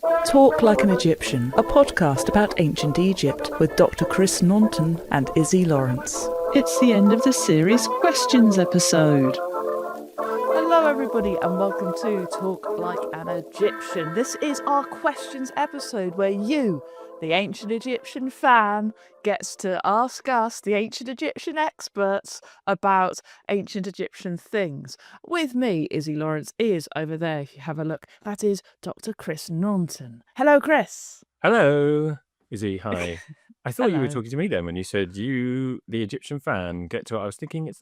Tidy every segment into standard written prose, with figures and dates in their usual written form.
Talk Like an Egyptian, a podcast about ancient Egypt with Dr. Chris Naunton and Iszi Lawrence. It's the end of the series questions episode. Hello everybody and welcome to Talk Like an Egyptian. This is our questions episode where you, the ancient Egyptian fan, gets to ask us, the ancient Egyptian experts, about ancient Egyptian things. With me, Iszi Lawrence is over there, if you have a look. That is Dr. Chris Naunton. Hello, Chris. Hello, Izzy. Hi. I thought you were Hello. talking to me then when you said you, the Egyptian fan, get to it. I was thinking, is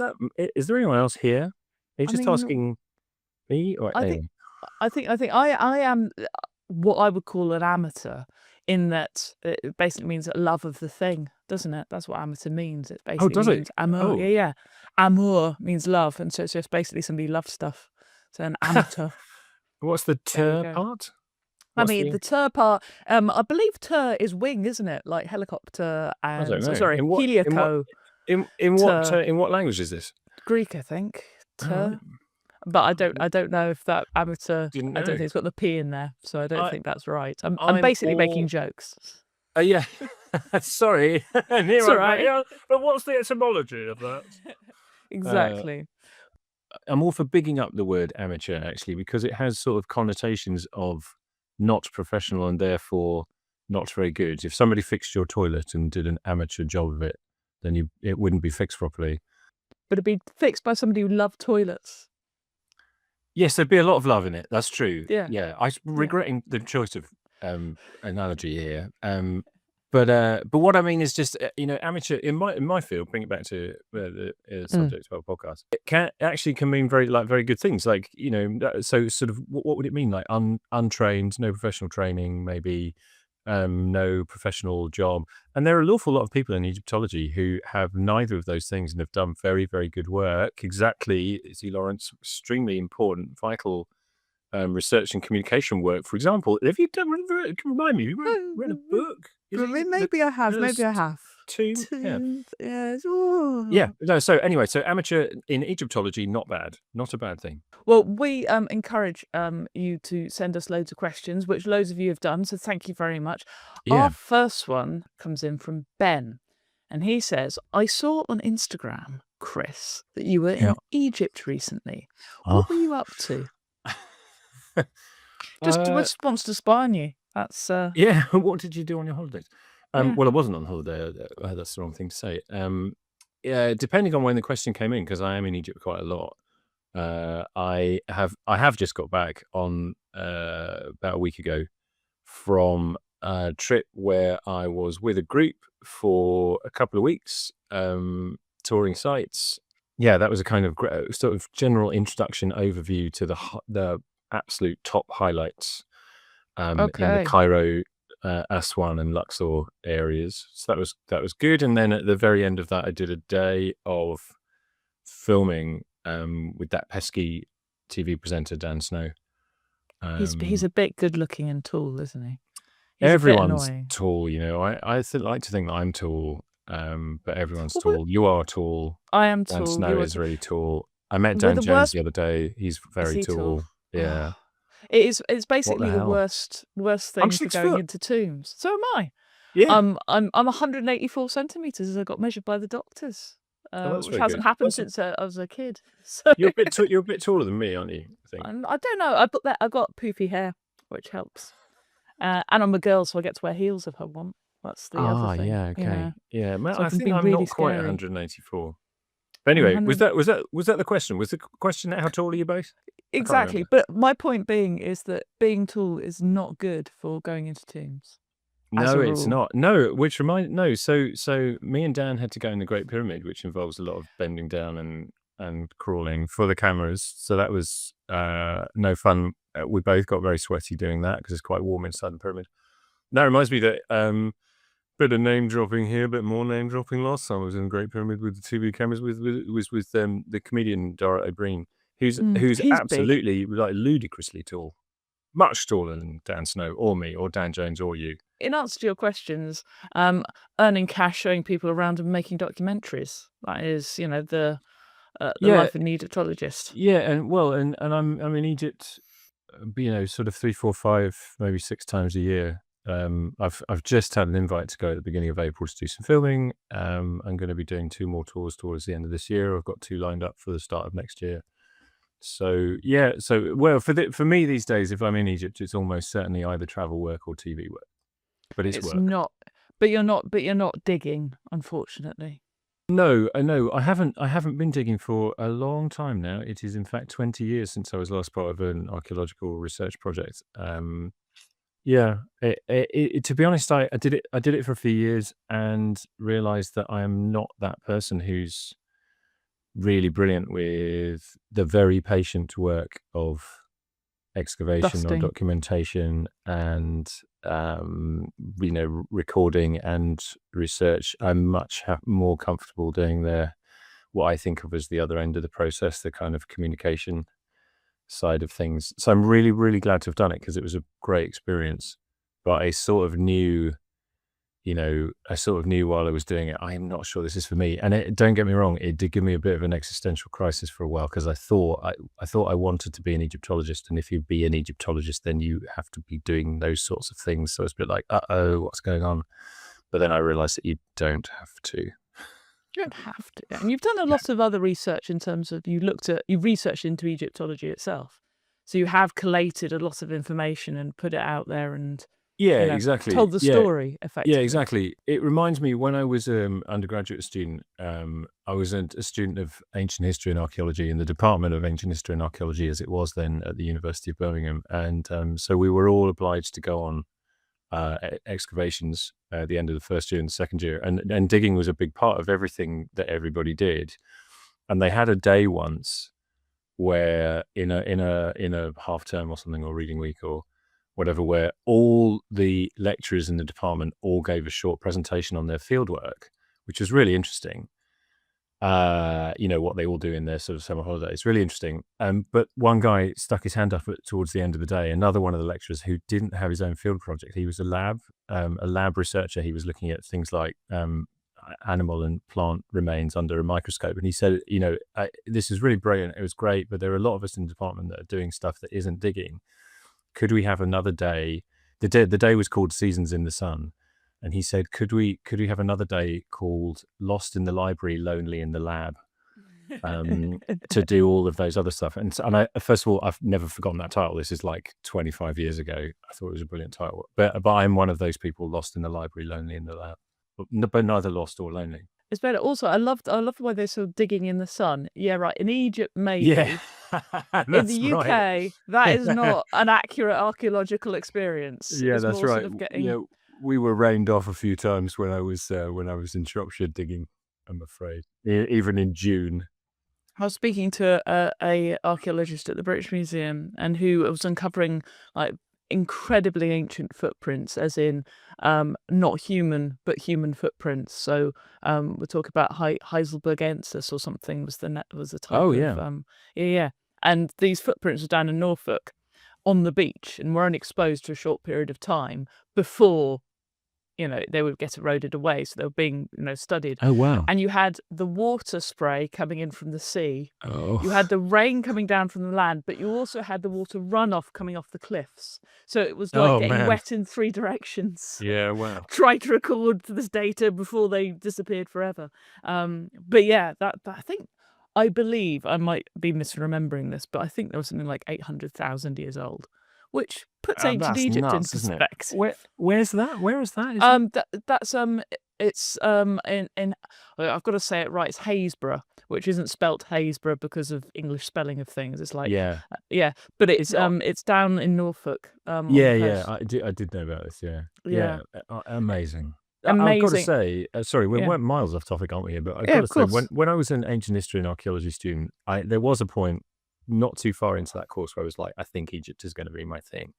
there anyone else here? Are you I just mean, asking me or I anyone? think I am what I would call an amateur, in that it basically means love of the thing, doesn't it? That's what amateur means. It basically does it? means amour. Oh. Yeah. Amour means love, and so it's just basically somebody who loves stuff. So an amateur. What's the There we ter go. part? I What's mean, the ter part. I believe ter is wing, isn't it? Like helicopter I don't and know. sorry, heliaco. In what language is this? Greek, I think. Oh, Ter. right. But I don't know if that amateur. Didn't I don't know. think it's got the P in there, so I don't I- think that's right. I'm I'm basically all- making jokes. Yeah. Sorry. And here It's I- all right. yeah, but what's the etymology of that? Exactly. I'm all for bigging up the word amateur, actually, because it has sort of connotations of not professional and therefore not very good. If somebody fixed your toilet and did an amateur job of it, then it wouldn't be fixed properly. But it'd be fixed by somebody who loved toilets. Yes, there'd be a lot of love in it. That's true. Yeah. Yeah. I'm regretting the choice of analogy here. But what I mean is just amateur in my field. Bring it back to the subject of our podcast. It can mean very good things. Like so sort of what would it mean? Like untrained, no professional training, maybe no professional job. And there are an awful lot of people in Egyptology who have neither of those things and have done very, very good work. Exactly, Iszi Lawrence, extremely important, vital research and communication work. For example, have you done? Remind me, you read a book? Maybe I have. Maybe I have. Tomb? Yeah. Yes. Yeah. No. So anyway, amateur in Egyptology, not bad, not a bad thing. Well, we encourage you to send us loads of questions, which loads of you have done. So thank you very much. Yeah. Our first one comes in from Ben, and he says, "I saw on Instagram, Chris, that you were in Egypt recently. What were you up to?" Just wants to spy on you. That's yeah. What did you do on your holidays? Yeah. Well, I wasn't on holiday. That's the wrong thing to say. Yeah, depending on when the question came in, because I am in Egypt quite a lot. I have just got back on about a week ago from a trip where I was with a group for a couple of weeks, touring sites. Yeah, that was a kind of sort of general introduction overview to the absolute top highlights in the Cairo, Aswan and Luxor areas. So that was good. And then at the very end of that, I did a day of filming with that pesky TV presenter Dan Snow. he's a bit good looking and tall, isn't he? Everyone's tall, I like to think that I'm tall, but everyone's tall. You are tall. I am tall. Dan Snow is really tall. I met Dan Jones the other day. He's very tall. Yeah. It's basically the worst thing for going into tombs. So am I. Yeah. I'm 184 centimeters as I got measured by the doctors, which hasn't happened since I was a kid. So you're a bit taller than me, aren't you? I think. I don't know. I've got poofy hair, which helps. And I'm a girl, so I get to wear heels if I want. That's the other thing. Yeah, okay. Yeah, So I think I'm really not quite scary. 184. But anyway, was that the question? Was the question how tall are you both? Exactly. But my point being is that being tall is not good for going into tombs. No, it's not. No, so me and Dan had to go in the Great Pyramid, which involves a lot of bending down and crawling for the cameras. So that was no fun. We both got very sweaty doing that because it's quite warm inside the pyramid. That reminds me that bit of name dropping here, a bit more name dropping. Last time I was in the Great Pyramid with the TV cameras with the comedian Dara O'Brien, who's absolutely big. Like ludicrously tall, much taller than Dan Snow or me or Dan Jones or you. In answer to your questions, earning cash, showing people around and making documentaries. That is, the life of an Egyptologist. Yeah, and I'm in Egypt sort of 3, 4, 5, maybe 6 times a year. I've just had an invite to go at the beginning of April to do some filming. I'm going to be doing 2 more tours towards the end of this year. I've got 2 lined up for the start of next year. So yeah, well, for me these days, if I'm in Egypt, it's almost certainly either travel work or TV work. But it's work. not. But you're not digging, unfortunately. No, I haven't been digging for a long time now. It is in fact 20 years since I was last part of an archaeological research project. Yeah, to be honest, I did it for a few years and realized that I am not that person who's really brilliant with the very patient work of excavation or Dusting. documentation and recording and research. I'm much more comfortable doing what I think of as the other end of the process, the kind of communication side of things. So I'm really, really glad to have done it because it was a great experience. But I sort of knew while I was doing it, I am not sure this is for me. And don't get me wrong, it did give me a bit of an existential crisis for a while because I thought I wanted to be an Egyptologist, and if you be an Egyptologist, then you have to be doing those sorts of things. So it's a bit like, what's going on? But then I realized that you don't have to. You don't have to. And you've done a lot of other research in terms of you've researched into Egyptology itself. So you have collated a lot of information and put it out there and exactly. told the story effectively. Yeah, exactly. It reminds me when I was an undergraduate student, I was a student of ancient history and archaeology in the Department of Ancient History and Archaeology, as it was then at the University of Birmingham. And so we were all obliged to go on excavations at the end of the first year and the second year. And digging was a big part of everything that everybody did. And they had a day once where in a half term or something, or reading week or whatever, where all the lecturers in the department all gave a short presentation on their fieldwork, which was really interesting. What they all do in their sort of summer holiday. It's really interesting. But one guy stuck his hand up towards the end of the day. Another one of the lecturers who didn't have his own field project. He was a lab researcher. He was looking at things like animal and plant remains under a microscope. And he said, this is really brilliant. It was great, but there are a lot of us in the department that are doing stuff that isn't digging. Could we have another day? The day was called Seasons in the Sun. And he said, could we have another day called Lost in the Library, Lonely in the Lab, to do all of those other stuff? And first of all, I've never forgotten that title. This is like 25 years ago. I thought it was a brilliant title. But I'm one of those people, lost in the library, lonely in the lab, but neither lost or lonely. It's better. Also, I love the way they're sort of digging in the sun. Yeah, right. In Egypt, maybe. Yeah. In the UK, that is not an accurate archaeological experience. Yeah, It's that's more sort right. of getting... Yeah, we were rained off a few times when I was in Shropshire digging, I'm afraid, even in June. I was speaking to a archaeologist at the British Museum, and who was uncovering like incredibly ancient footprints, as in not human but human footprints. So we're talking about Heidelbergensis or something was the type Oh, of yeah. yeah. And these footprints were down in Norfolk on the beach and were only exposed for a short period of time before they would get eroded away. So they were being studied. Oh, wow. And you had the water spray coming in from the sea. Oh. You had the rain coming down from the land, but you also had the water runoff coming off the cliffs. So it was like getting wet in 3 directions. Yeah, wow. Try to record this data before they disappeared forever. But yeah, that I believe, I might be misremembering this, but I think there was something like 800,000 years old, which puts ancient That's Egypt nuts, in isn't it? perspective. Where's that? Where is that? It's in I've got to say it right. It's Haysborough, which isn't spelt Haysborough because of English spelling of things. It's like but it's down in Norfolk. On the coast. I did know about this. Yeah. Amazing. Amazing. I've got to say, sorry, we're miles off topic, aren't we here? But I've got to say, when I was an ancient history and archaeology student, there was a point not too far into that course where I was like, I think Egypt is going to be my thing.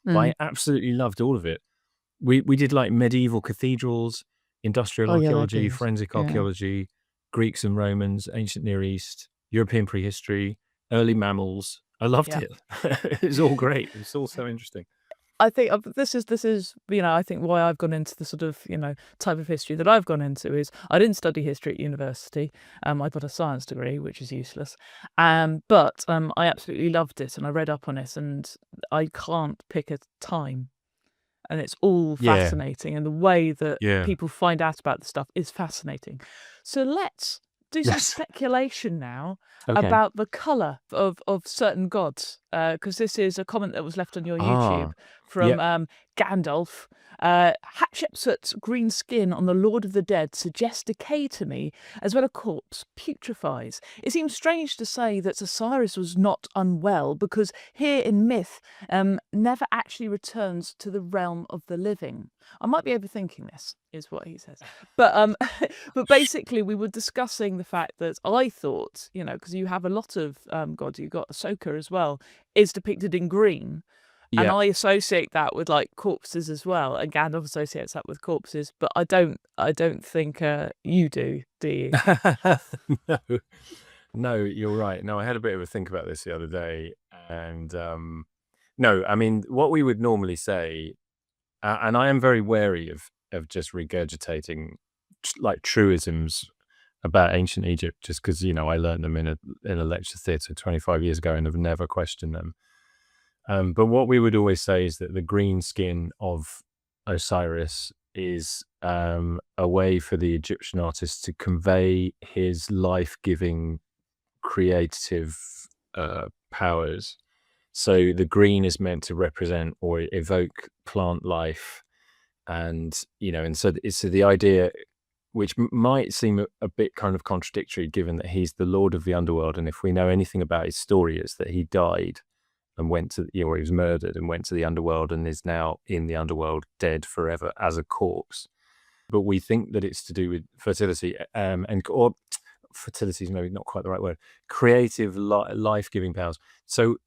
But I absolutely loved all of it. We did like medieval cathedrals, industrial archaeology, forensic archaeology, Greeks and Romans, ancient Near East, European prehistory, early mammals. I loved it. It was all great. It was all so interesting. I think this is I think why I've gone into the sort of type of history that I've gone into is I didn't study history at university. I got a science degree, which is useless. But I absolutely loved it, and I read up on it, and I can't pick a time. And it's all Yeah, fascinating, and the way that yeah. people find out about the stuff is fascinating. So let's do some Yes. speculation now Okay. about the colour of certain gods, because this is a comment that was left on your YouTube from Gandalf. Hatshepsut's green skin on the Lord of the Dead suggests decay to me, as when a corpse putrefies. It seems strange to say that Osiris was not unwell, because here in myth, never actually returns to the realm of the living. I might be overthinking this, is what he says. But but basically, we were discussing the fact that I thought, because you have a lot of gods, you've got Ahsoka as well, is depicted in green. And Yeah. I associate that with like corpses as well, and Gandalf associates that with corpses. But I don't think you do you? No, no, you're right. No, I had a bit of a think about this the other day, and no, I mean, what we would normally say, and I am very wary of just regurgitating like truisms about ancient Egypt, just because I learned them in a lecture theatre 25 years ago and have never questioned them. But what we would always say is that the green skin of Osiris is a way for the Egyptian artist to convey his life-giving creative powers. So the green is meant to represent or evoke plant life, and so the idea, which might seem a bit kind of contradictory, given that he's the lord of the underworld, and if we know anything about his story, is that he died and went to, or he was murdered and went to the underworld and is now in the underworld, dead forever as a corpse. But we think that it's to do with fertility, or fertility is maybe not quite the right word, creative life-giving powers. So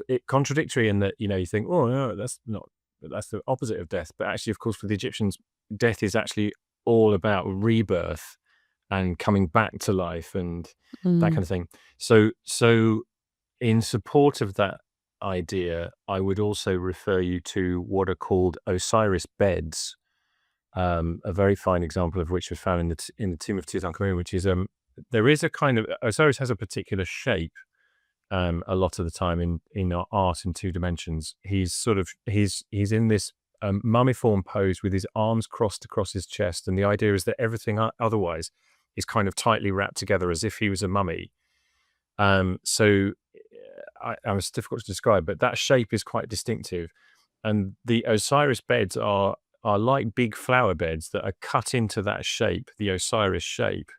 it contradictory in that, you think, oh no, that's the opposite of death. But actually, of course, for the Egyptians, death is actually all about rebirth and coming back to life and that kind of thing. So in support of that idea, I would also refer you to what are called Osiris beds, a very fine example of which was found in the tomb of Tutankhamun, which is there is a kind of, Osiris has a particular shape a lot of the time in our art in two dimensions. He's in this mummiform pose with his arms crossed across his chest, and the idea is that everything otherwise is kind of tightly wrapped together as if he was a mummy. It's difficult to describe, but that shape is quite distinctive. And the Osiris beds are like big flower beds that are cut into that shape, the Osiris shape,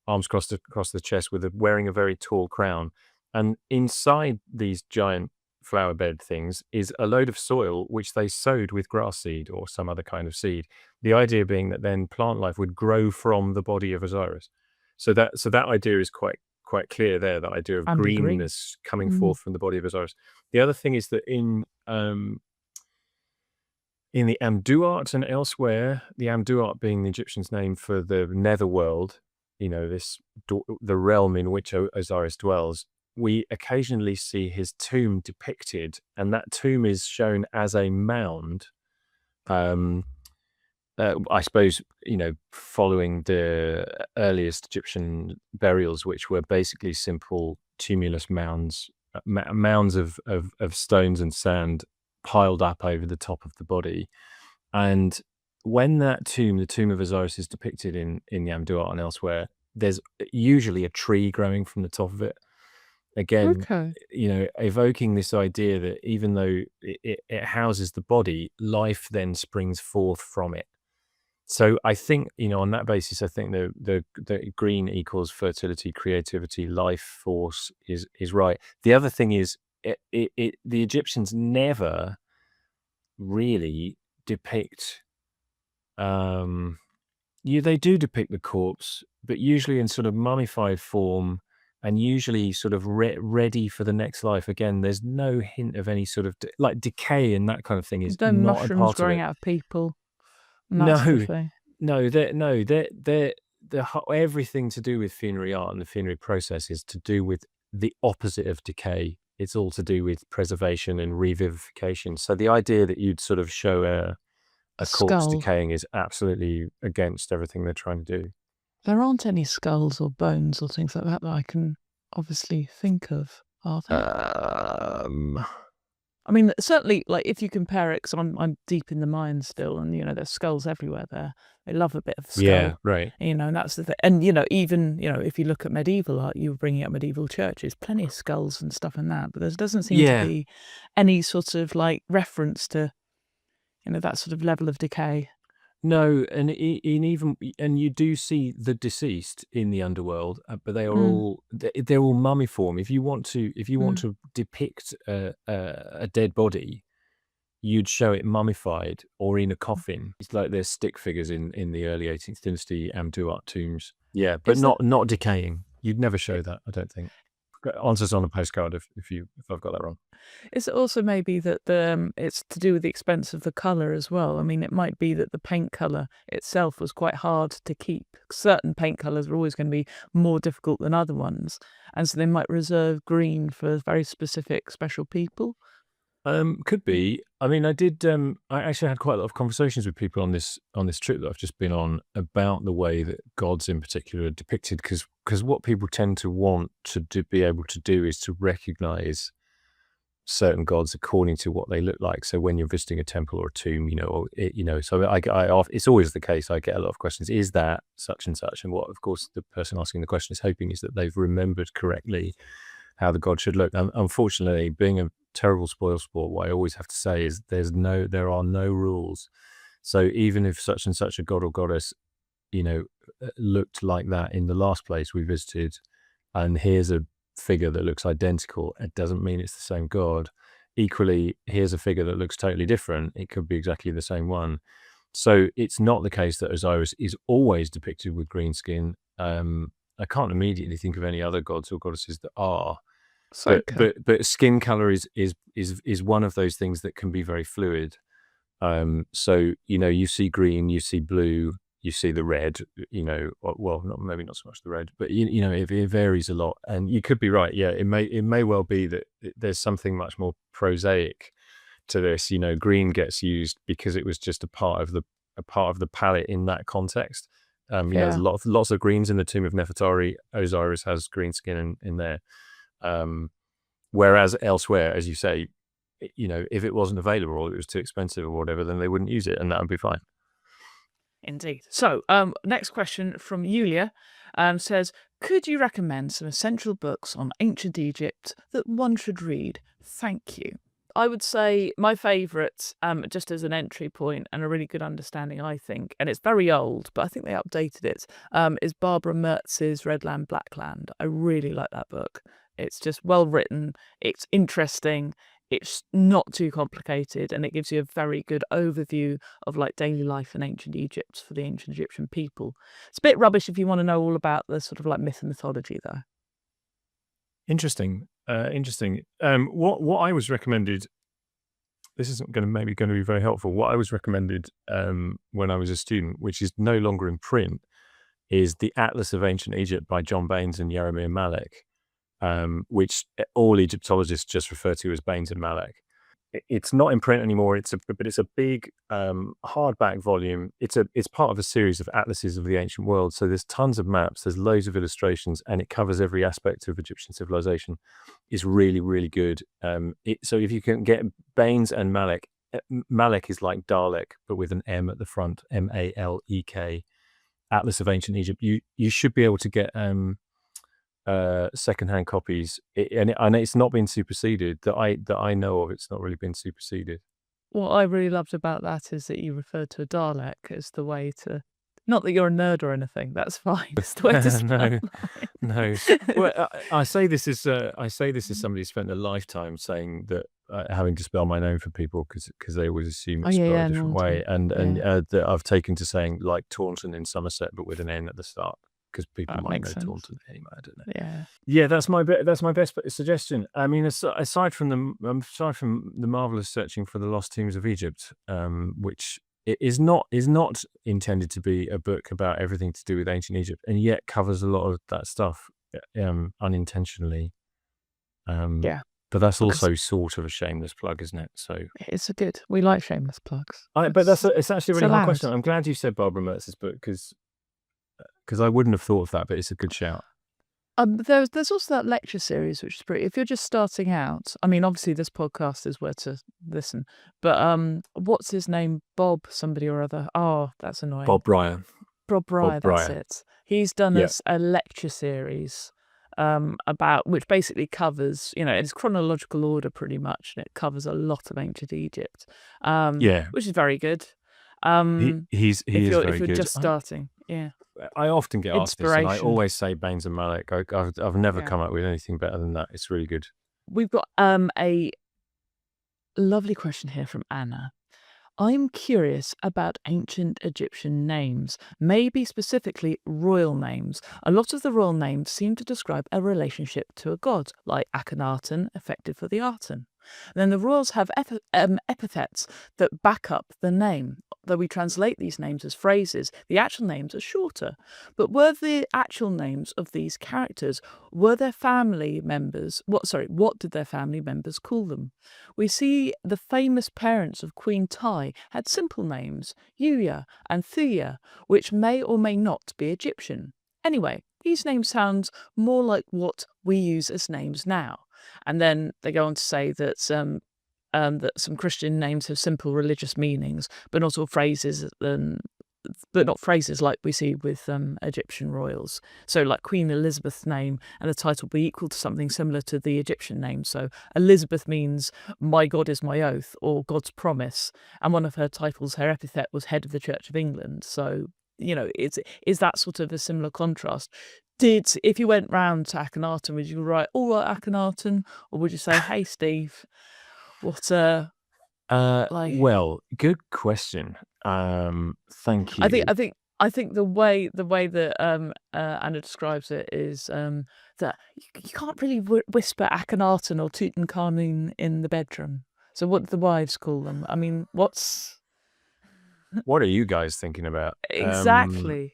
arms crossed across the chest, wearing a very tall crown. And inside these giant flower bed things is a load of soil which they sowed with grass seed or some other kind of seed. The idea being that then plant life would grow from the body of Osiris. So that idea is quite clear there, that idea of greenness coming forth from the body of Osiris. The other thing is that in the Amduat and elsewhere, the Amduat being the Egyptians' name for the netherworld, the realm in which Osiris dwells, we occasionally see his tomb depicted, and that tomb is shown as a mound. I suppose, following the earliest Egyptian burials, which were basically simple tumulus mounds, mounds of stones and sand piled up over the top of the body. And when that tomb, the tomb of Osiris, is depicted in Amduat and elsewhere, there's usually a tree growing from the top of it. Again, evoking this idea that even though it houses the body, life then springs forth from it. So I think, on that basis, I think the green equals fertility, creativity, life force is right. The other thing is, the Egyptians never really depict. They do depict the corpse, but usually in sort of mummified form, and usually sort of ready for the next life. Again, there's no hint of any sort of like decay and that kind of thing is no not a mushrooms part of growing it. out of people. No, they're everything to do with funerary art and the funerary process is to do with the opposite of decay. it's all to do with preservation and revivification. So the idea that you'd sort of show a corpse skull. decaying is absolutely against everything they're trying to do. There aren't any skulls or bones or things like that I can obviously think of, are there? I mean, certainly, like if you compare it, because I'm deep in the mine still, and there's skulls everywhere there. They love a bit of skull, Yeah, right. and that's the thing. And even if you look at medieval art, you were bringing up medieval churches, plenty of skulls and stuff in that, but there doesn't seem to be any sort of like reference to that sort of level of decay. No, and you do see the deceased in the underworld, but they are all they're all mummiform. If you want to depict a dead body, you'd show it mummified or in a coffin. It's like there's stick figures in the early 18th dynasty Amduat tombs. Yeah, but not decaying. You'd never show that, I don't think. Answers on a postcard if I've got that wrong. Is it also maybe that it's to do with the expense of the colour as well? I mean, it might be that the paint colour itself was quite hard to keep. Certain paint colours are always going to be more difficult than other ones, and so they might reserve green for very specific, special people. Could be. I mean, I actually had quite a lot of conversations with people on this trip that I've just been on about the way that gods in particular are depicted, because what people tend to want to be able to do is to recognize certain gods according to what they look like. So when you're visiting a temple or a tomb, so it's always the case. I get a lot of questions. Is that such and such? And what, of course, the person asking the question is hoping is that they've remembered correctly how the god should look. And unfortunately, being a terrible spoilsport, what I always have to say is there are no rules. So even if such and such a god or goddess, looked like that in the last place we visited, and here's a figure that looks identical, it doesn't mean it's the same god. Equally, here's a figure that looks totally different, it could be exactly the same one. So it's not the case that Osiris is always depicted with green skin. I can't immediately think of any other gods or goddesses that are. But skin color is one of those things that can be very fluid. So you see green, you see blue, you see the red. Well, maybe not so much the red, but it varies a lot. And you could be right. Yeah, it may well be that there's something much more prosaic to this. Green gets used because it was just a part of the palette in that context. There's lots of greens in the tomb of Nefertari. Osiris has green skin in there. Whereas elsewhere, as you say, if it wasn't available or it was too expensive or whatever, then they wouldn't use it, and that would be fine. Indeed. So, next question from Yulia says, could you recommend some essential books on ancient Egypt that one should read? Thank you. I would say my favourite, just as an entry point and a really good understanding, I think, and it's very old, but I think they updated it, is Barbara Mertz's Red Land, Black Land. I really like that book. It's just well written, it's interesting, it's not too complicated, and it gives you a very good overview of like daily life in ancient Egypt for the ancient Egyptian people. It's a bit rubbish if you want to know all about the sort of like myth and mythology, though. Interesting. What I was recommended, this isn't maybe going to be very helpful. What I was recommended when I was a student, which is no longer in print, is the Atlas of Ancient Egypt by John Baines and Yeremia Malek, which all Egyptologists just refer to as Baines and Malek. It's not in print anymore. But it's a big hardback volume. It's part of a series of atlases of the ancient world. So there's tons of maps, there's loads of illustrations, and it covers every aspect of Egyptian civilization. It's really, really good. So if you can get Baines and Malek, Malek is like Dalek, but with an M at the front, Malek. Atlas of Ancient Egypt. You should be able to get secondhand copies, and it's not been superseded that I know of. It's not really been superseded. What I really loved about that is that you referred to a Dalek as the way to, not that you're a nerd or anything, that's fine. It's the way to spell no. Well, I say this as somebody who spent a lifetime saying that having to spell my name for people because they always assume it's spelled a different way, and that I've taken to saying like Taunton in Somerset but with an N at the start, because people might know Taunton anyway. I don't know. Yeah, that's my best suggestion. I mean, aside from the marvelous Searching for the Lost Tombs of Egypt, which is not intended to be a book about everything to do with ancient Egypt, and yet covers a lot of that stuff unintentionally. But that's Because also sort of a shameless plug, isn't it? So, it's we like shameless plugs. but it's actually a really hard question. I'm glad you said Barbara Mertz's book because I wouldn't have thought of that, but it's a good shout. There's also that lecture series, which is pretty. If you're just starting out, I mean, obviously this podcast is where to listen. But what's his name? Bob somebody or other. Oh, that's annoying. Bob Bryan. Bob Bryan. That's it. He's done Yeah. a lecture series about which basically covers, it's chronological order pretty much, and it covers a lot of ancient Egypt. Which is very good. He is very good. If you're just starting, yeah. I often get asked this, and I Inspiration. always say Baines and Malek. I've never come up with anything better than that. It's really good. We've got a lovely question here from Anna. I'm curious about ancient Egyptian names, maybe specifically royal names. A lot of the royal names seem to describe a relationship to a god, like Akhenaten, effective for the Aten. Then the royals have epithets that back up the name. Though we translate these names as phrases, the actual names are shorter. But were the actual names of these characters, what did their family members call them? We see the famous parents of Queen Tai had simple names, Yulia and Thuya, which may or may not be Egyptian. Anyway, these names sound more like what we use as names now. And then they go on to say that some Christian names have simple religious meanings, but not all phrases, but not phrases like we see with Egyptian royals. So like Queen Elizabeth's name and the title will be equal to something similar to the Egyptian name. So Elizabeth means my God is my oath or God's promise. And one of her titles, her epithet was head of the Church of England. So, is that sort of a similar contrast? If you went round to Akhenaten, would you write, all right, Akhenaten? Or would you say, hey, Steve, what, well, good question. Thank you. I think the way that Anna describes it is that you can't really whisper Akhenaten or Tutankhamun in the bedroom. So what do the wives call them? I mean, what are you guys thinking about? Exactly.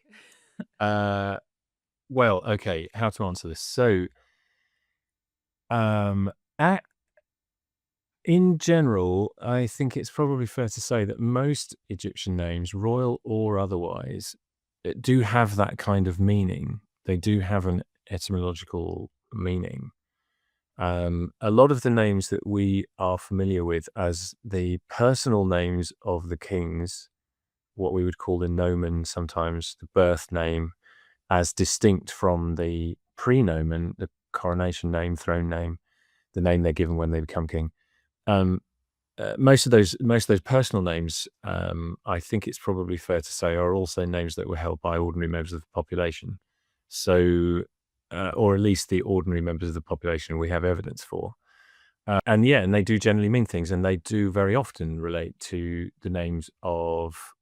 Well, okay, how to answer this? So, in general, I think it's probably fair to say that most Egyptian names, royal or otherwise, do have that kind of meaning. They do have an etymological meaning. A lot of the names that we are familiar with as the personal names of the kings, what we would call the nomen, sometimes the birth name, as distinct from the prenomen, the coronation name, throne name, the name they're given when they become king. Most of those personal names, I think it's probably fair to say, are also names that were held by ordinary members of the population. So, or at least the ordinary members of the population we have evidence for. And they do generally mean things, and they do very often relate to the names of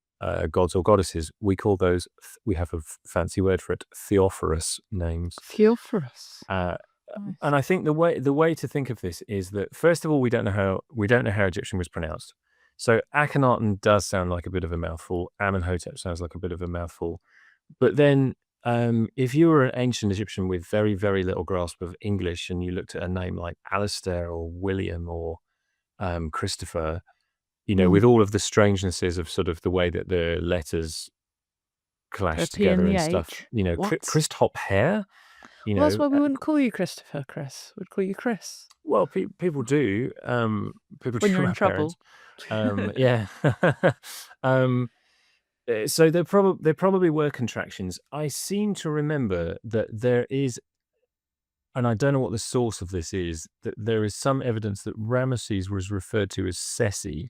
gods or goddesses. We call those, we have a fancy word for it, Theophorus names. Theophorus. Nice. And I think the way to think of this is that, first of all, we don't know how Egyptian was pronounced. So Akhenaten does sound like a bit of a mouthful. Amenhotep sounds like a bit of a mouthful. But then, if you were an ancient Egyptian with very, very little grasp of English, and you looked at a name like Alistair or William or Christopher, with all of the strangenesses of sort of the way that the letters clash together and stuff, Christop Hare. Well, that's why we wouldn't call you Christopher, Chris. We'd call you Chris. Well, people do. People when do. You're in trouble. Yeah. So there probably were contractions. I seem to remember that there is, and I don't know what the source of this is, that there is some evidence that Ramesses was referred to as Sessi.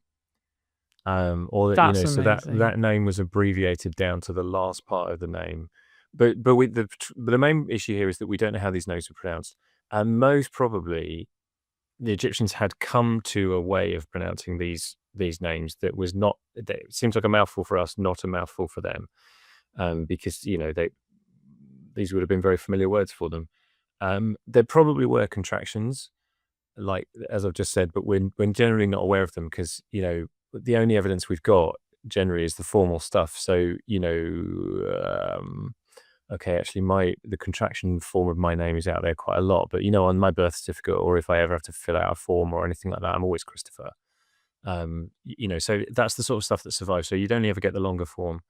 Or that, so that name was abbreviated down to the last part of the name. But the main issue here is that we don't know how these names were pronounced, and most probably the Egyptians had come to a way of pronouncing these names that was not. It seems like a mouthful for us, not a mouthful for them, because these would have been very familiar words for them. There probably were contractions, like as I've just said, but we're generally not aware of them because the only evidence we've got generally is the formal stuff. So okay, actually the contraction form of my name is out there quite a lot, but on my birth certificate, or if I ever have to fill out a form or anything like that, I'm always Christopher. So that's the sort of stuff that survives. So you'd only ever get the longer form.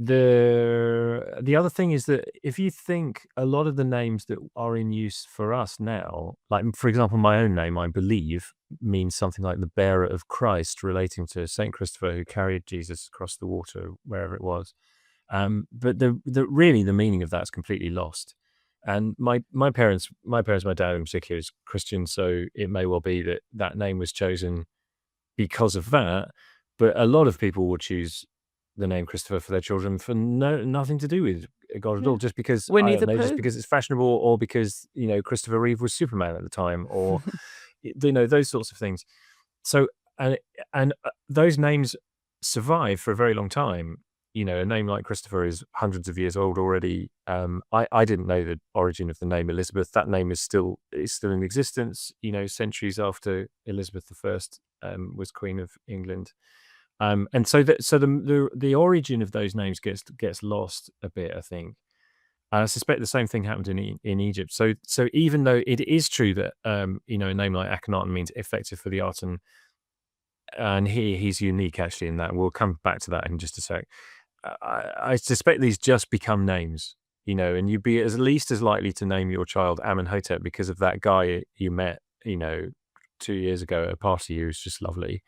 The other thing is that if you think a lot of the names that are in use for us now, like for example, my own name, I believe, means something like the bearer of Christ, relating to Saint Christopher who carried Jesus across the water wherever it was. But really the meaning of that's completely lost. And my parents, my dad in particular, is Christian, so it may well be that name was chosen because of that. But a lot of people will choose the name Christopher for their children for nothing to do with God at all, just because Winnie I the don't know, just Pooh. because it's fashionable, or because Christopher Reeve was Superman at the time, or those sorts of things. So and those names survive for a very long time. A name like Christopher is hundreds of years old already. I didn't know the origin of the name Elizabeth. That name is still in existence. Centuries after Elizabeth I was Queen of England. And so the origin of those names gets lost a bit, I think. And I suspect the same thing happened in Egypt. So even though it is true that a name like Akhenaten means effective for the art, and he's unique actually in that. We'll come back to that in just a sec. I suspect these just become names, and you'd be at least as likely to name your child Amenhotep because of that guy you met, 2 years ago at a party who was just lovely,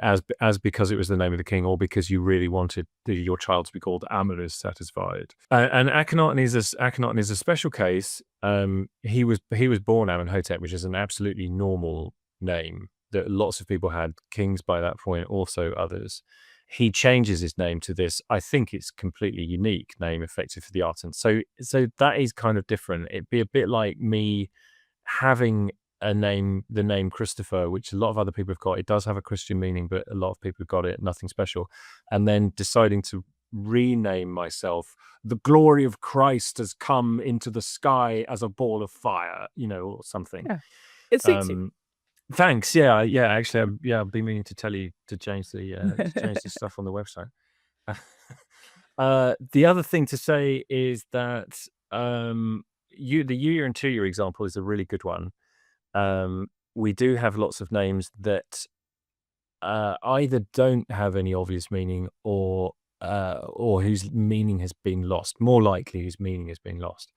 as because it was the name of the king, or because you really wanted your child to be called Amer is satisfied. And Akhenaten is a special case. He was born Amenhotep, which is an absolutely normal name that lots of people had, kings by that point, also others. He changes his name to this, I think it's completely unique name, effective for the art. And so that is kind of different. It'd be a bit like me having the name Christopher, which a lot of other people have got. It does have a Christian meaning, but a lot of people have got it, nothing special. And then deciding to rename myself, the glory of Christ has come into the sky as a ball of fire, or something. Yeah, it suits you. Thanks. Yeah. Actually, I've been meaning to tell you to change the stuff on the website. The other thing to say is that the year and 2 year example is a really good one. We do have lots of names that either don't have any obvious meaning, or whose meaning has been lost. More likely, whose meaning has been lost,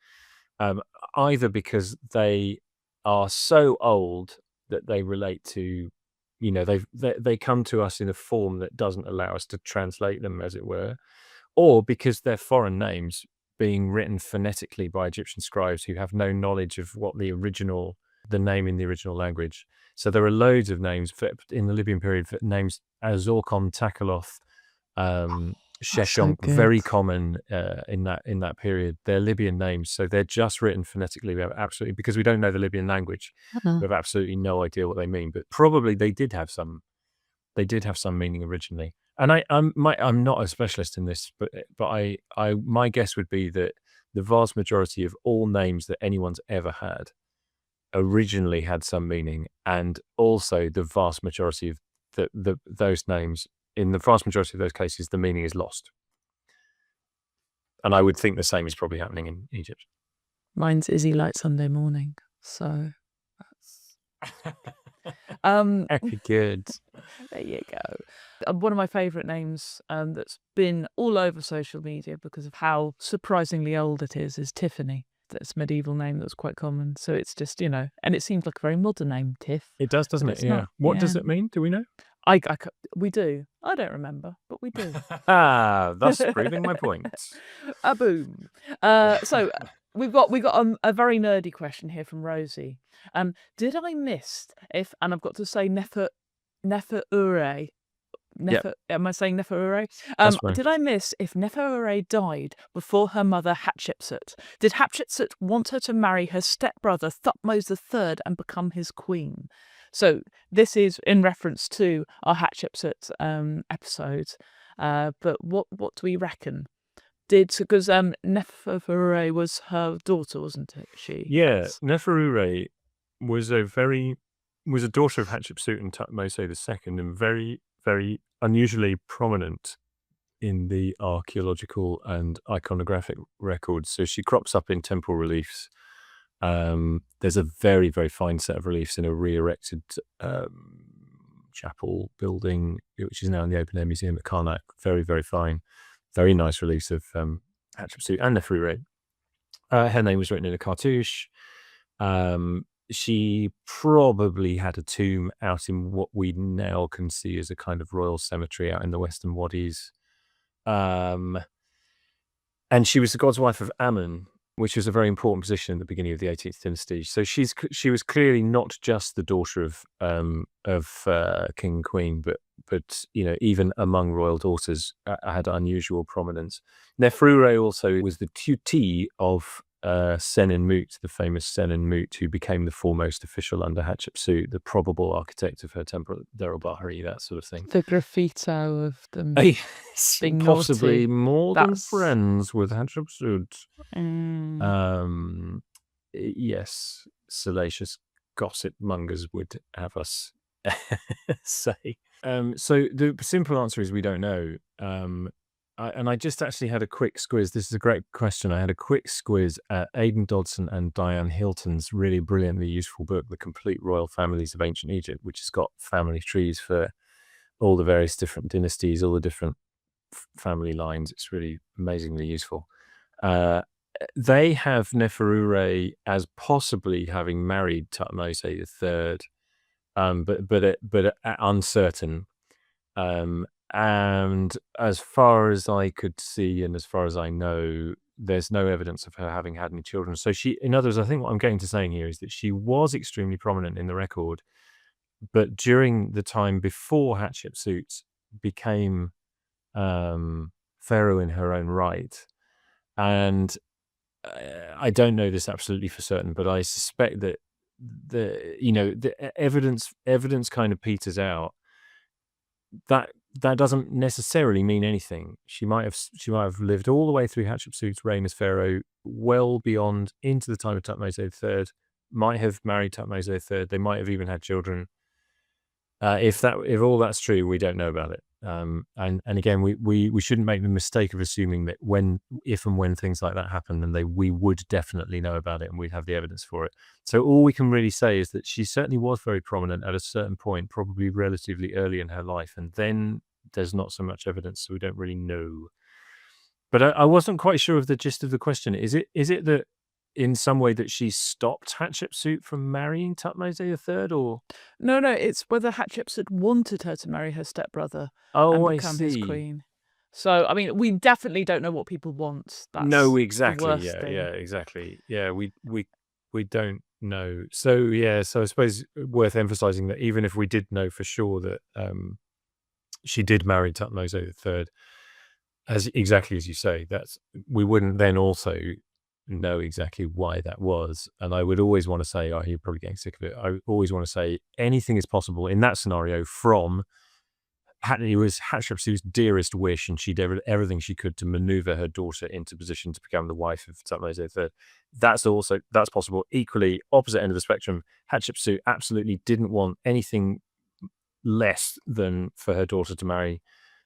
either because they are so old that they relate to, they come to us in a form that doesn't allow us to translate them, as it were, or because they're foreign names being written phonetically by Egyptian scribes who have no knowledge of what the name in the original language. So there are loads of names in the Libyan period for names Azorkon, Takaloth, Sheshonk, very common in that period. They're Libyan names, so they're just written phonetically. We have absolutely, because we don't know the Libyan language, we have absolutely no idea what they mean. But probably they did have some meaning originally. And I'm not a specialist in this, but my guess would be that the vast majority of all names that anyone's ever had originally had some meaning, and also the vast majority of those names, in the vast majority of those cases, the meaning is lost. And I would think the same is probably happening in Egypt. Mine's Izzy Light Sunday Morning, so that's very good. There you go. One of my favourite names that's been all over social media because of how surprisingly old it is Tiffany. That's a medieval name that was quite common. So it's just, and it seems like a very modern name, Tiff. It does, doesn't it? Yeah. Not. What does it mean? Do we know? We do. I don't remember, but we do. Thus proving my point. Boom. So we've got a very nerdy question here from Rosie. Did I miss and I've got to say Neferure. Am I saying Neferure? Did I miss if Neferure died before her mother Hatshepsut? Did Hatshepsut want her to marry her stepbrother Thutmose III and become his queen? So this is in reference to our Hatshepsut episode. But what do we reckon? Because Neferure was her daughter, wasn't it? Yeah, Neferure was a daughter of Hatshepsut and Thutmose II, and very, very unusually prominent in the archaeological and iconographic records. So she crops up in temple reliefs. There's a very, very fine set of reliefs in a re-erected chapel building, which is now in the open air museum at Karnak. Very, very fine, very nice reliefs of Hatshepsut and Neferure. Her name was written in a cartouche. She probably had a tomb out in what we now can see as a kind of royal cemetery out in the Western Wadis. And she was the god's wife of Ammon, which was a very important position at the beginning of the 18th dynasty. So she was clearly not just the daughter of king and queen, but even among royal daughters had unusual prominence. Neferure also was the tutee of Senenmut, the famous Senenmut, who became the foremost official under Hatshepsut, the probable architect of her temple at Deir el-Bahari, that sort of thing. The graffito of them Yes, being possibly naughty. more than That's- friends with Hatshepsut. Mm. Yes, salacious gossip mongers would have us say. So the simple answer is we don't know. I just actually had a quick squiz. This is a great question. I had a quick squiz at Aidan Dodson and Diane Hilton's really brilliantly useful book, The Complete Royal Families of Ancient Egypt, which has got family trees for all the various different dynasties, all the different family lines. It's really amazingly useful. They have Neferure as possibly having married Thutmose III, but uncertain. And as far as I could see, and as far as I know, there's no evidence of her having had any children. So in other words, I think what I'm getting to saying here is that she was extremely prominent in the record, but during the time before Hatshepsut became pharaoh in her own right, and I don't know this absolutely for certain, but I suspect that the evidence kind of peters out. That doesn't necessarily mean anything. She might have lived all the way through Hatshepsut's reign as pharaoh, well beyond into the time of Thutmose III. Might have married Thutmose III. They might have even had children. If all that's true, we don't know about it. And again, we shouldn't make the mistake of assuming that if and when things like that happen, then we would definitely know about it and we'd have the evidence for it. So all we can really say is that she certainly was very prominent at a certain point, probably relatively early in her life, and then there's not so much evidence, so we don't really know. But I wasn't quite sure of the gist of the question. Is it that in some way that she stopped Hatshepsut from marrying Thutmose III, or No, it's whether Hatshepsut wanted her to marry her stepbrother and I become his see. queen. So, I mean, we definitely don't know what people want. That's No, the exactly. worst thing. Yeah, exactly. Yeah, we don't know. So I suppose worth emphasizing that even if we did know for sure that she did marry Thutmose III, exactly as you say, we wouldn't then also know exactly why that was. And I would always want to say, you're probably getting sick of it. I always want to say anything is possible in that scenario from it was Hatshepsut's dearest wish, and she did everything she could to maneuver her daughter into position to become the wife of Thutmose III. That's possible. Equally, opposite end of the spectrum, Hatshepsut absolutely didn't want anything less than for her daughter to marry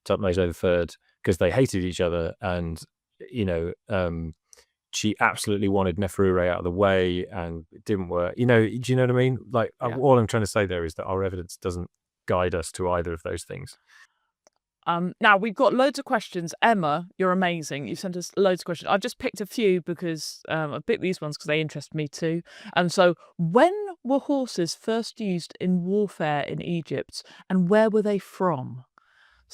Thutmose III because they hated each other, and she absolutely wanted Neferure out of the way, and it didn't work. Do you know what I mean? Like, Yeah. all I'm trying to say there is that our evidence doesn't guide us to either of those things. Now, we've got loads of questions. Emma, you're amazing. You sent us loads of questions. I've just picked a few because I picked these ones because they interest me too. And so, when were horses first used in warfare in Egypt, and where were they from?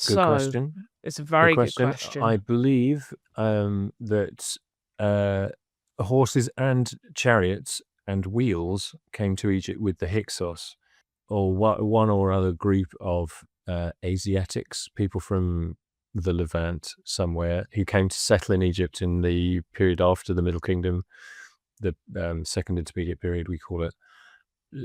Good question. It's a very good question. I believe that horses and chariots and wheels came to Egypt with the Hyksos, or one or other group of Asiatics, people from the Levant somewhere, who came to settle in Egypt in the period after the Middle Kingdom, the Second Intermediate Period, we call it.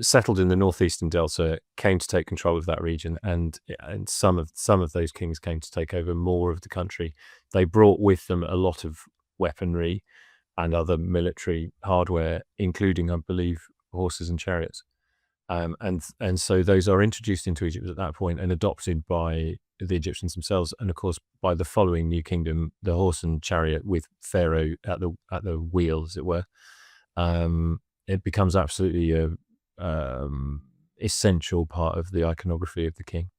Settled in the northeastern delta, came to take control of that region, and some of those kings came to take over more of the country. They brought with them a lot of weaponry and other military hardware, including, I believe, horses and chariots. And so those are introduced into Egypt at that point and adopted by the Egyptians themselves, and of course by the following New Kingdom, the horse and chariot with Pharaoh at the wheel, as it were. It becomes absolutely a essential part of the iconography of the king.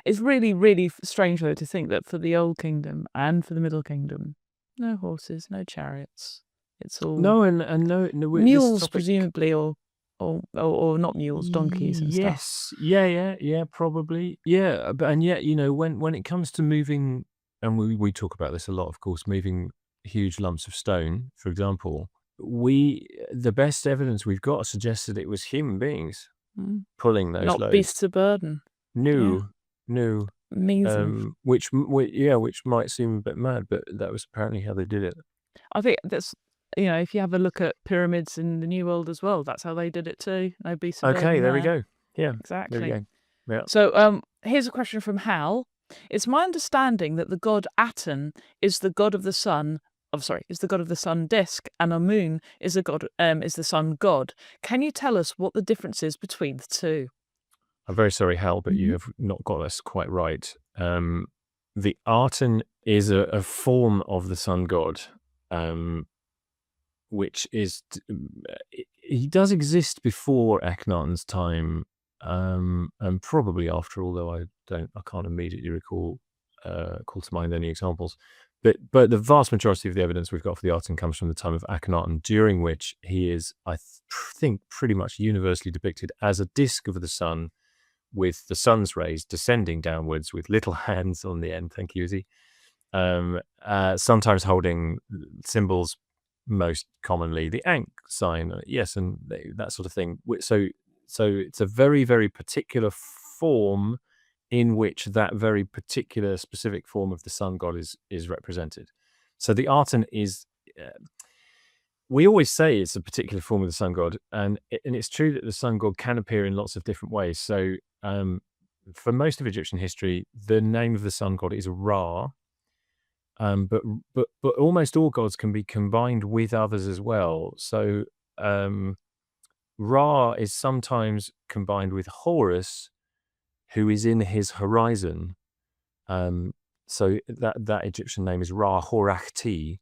It's really, really strange, though, to think that for the Old Kingdom and for the Middle Kingdom, no horses, no chariots. It's all no mules, presumably, or not mules, donkeys and yes, stuff. yeah, probably, yeah. But and yet, when it comes to moving, and we talk about this a lot, of course, moving huge lumps of stone, for example, the best evidence we've got suggests that it was human beings pulling those not loads. beasts of burden. No. Amazing. Which might seem a bit mad, but that was apparently how they did it. I think that's, if you have a look at pyramids in the New World as well, that's how they did it too. No beasts of burden. Okay, there we go. Yeah, exactly. There we go. Yeah. So here's a question from Hal. It's my understanding that the god Aten is the god of the sun. Is the god of the sun disk, and Amun is the sun god. Can you tell us what the difference is between the two? I'm very sorry, Hal, but you have not got this quite right. The Aten is a form of the sun god, which is he does exist before Akhenaten's time, and probably after. Although I can't immediately call to mind any examples. But the vast majority of the evidence we've got for the Aten comes from the time of Akhenaten, during which he is, I think, pretty much universally depicted as a disk of the sun, with the sun's rays descending downwards with little hands on the end. Thank you, Izzy. Sometimes holding symbols, most commonly the Ankh sign, yes, and that sort of thing. So it's a very, very particular form in which that very particular specific form of the sun god is represented. So the Aten is... we always say it's a particular form of the sun god, and it's true that the sun god can appear in lots of different ways. So for most of Egyptian history, the name of the sun god is Ra, but almost all gods can be combined with others as well. So Ra is sometimes combined with Horus, who is in his horizon. So that Egyptian name is Ra Horakhti.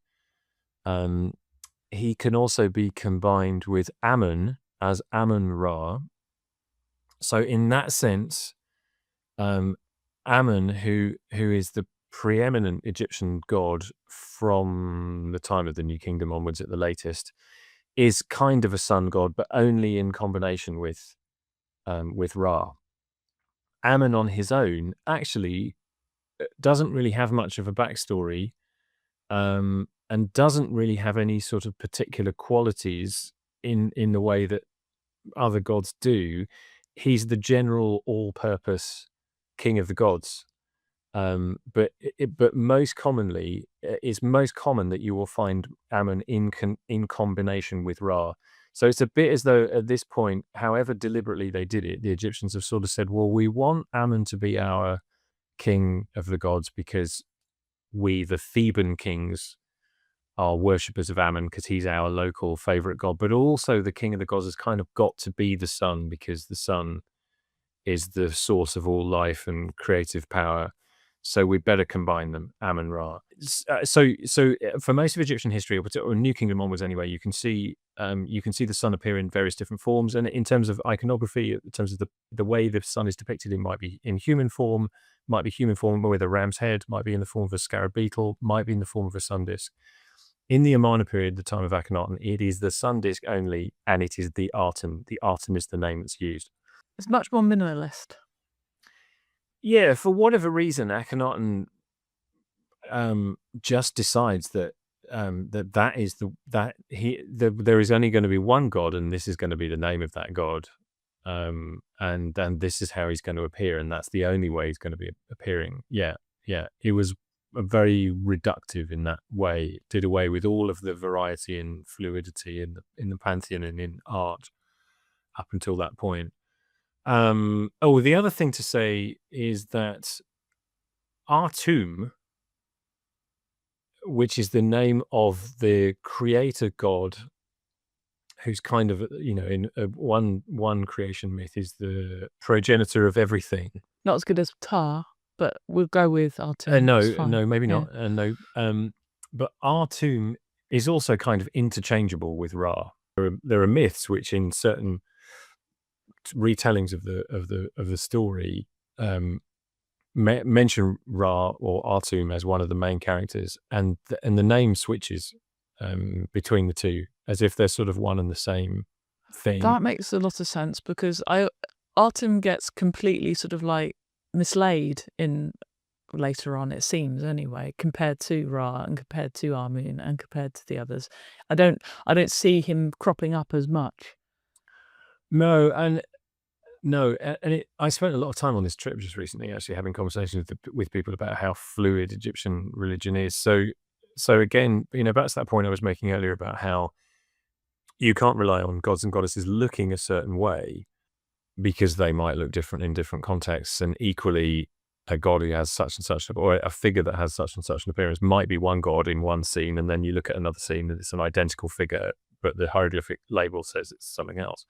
He can also be combined with Amun as Amun-Ra. So in that sense, Amun, who is the preeminent Egyptian god from the time of the New Kingdom onwards at the latest, is kind of a sun god, but only in combination with Ra. Amun on his own actually doesn't really have much of a backstory, and doesn't really have any sort of particular qualities in the way that other gods do. He's the general all-purpose king of the gods. But most commonly, it's most common that you will find Amun in combination with Ra. So it's a bit as though at this point, however deliberately they did it, the Egyptians have sort of said, well, we want Amun to be our king of the gods because we, the Theban kings, are worshippers of Amun because he's our local favorite god. But also the king of the gods has kind of got to be the sun, because the sun is the source of all life and creative power. So we better combine them, Amun-Ra. So for most of Egyptian history, or New Kingdom onwards anyway, you can see the sun appear in various different forms. And in terms of iconography, in terms of the way the sun is depicted, it might be in human form, might be human form with a ram's head, might be in the form of a scarab beetle, might be in the form of a sun disk. In the Amarna period, the time of Akhenaten, it is the sun disk only, and it is the Aten. The Aten is the name that's used. It's much more minimalist. Yeah, for whatever reason, Akhenaten just decides that there is only going to be one god, and this is going to be the name of that god, and this is how he's going to appear, and that's the only way he's going to be appearing. Yeah, it was very reductive in that way. It did away with all of the variety and fluidity in the pantheon and in art up until that point. The other thing to say is that Atum, which is the name of the creator god, who's kind of, in one creation myth is the progenitor of everything. Not as good as Ptah. but we'll go with Artum. It's fine. No, maybe Yeah. not. No. But Artum is also kind of interchangeable with Ra. There are myths which, in certain retellings of the story, mention Ra or Artum as one of the main characters, and the name switches between the two as if they're sort of one and the same thing. That makes a lot of sense, because Artum gets completely sort of like mislaid in later on, it seems anyway, compared to Ra and compared to Amun and compared to the others. I don't see him cropping up as much. No, and I spent a lot of time on this trip just recently, actually having conversations with people about how fluid Egyptian religion is. So again, back to that point I was making earlier about how you can't rely on gods and goddesses looking a certain way, because they might look different in different contexts, and equally a god who has such and such, or a figure that has such and such an appearance might be one god in one scene, and then you look at another scene and it's an identical figure, but the hieroglyphic label says it's something else.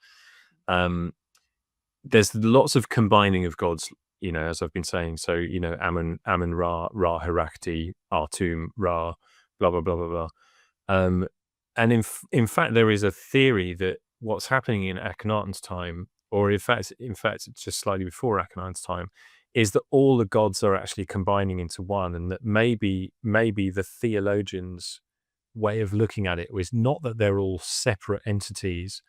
There's lots of combining of gods, as I've been saying. So, Amun, Ra, Herakti, Artum, Ra, blah, blah, blah, blah, blah. And in fact, there is a theory that what's happening in Akhenaten's time, or in fact, just slightly before Akhenaten's time, is that all the gods are actually combining into one, and that maybe the theologians' way of looking at it was not that they're all separate entities,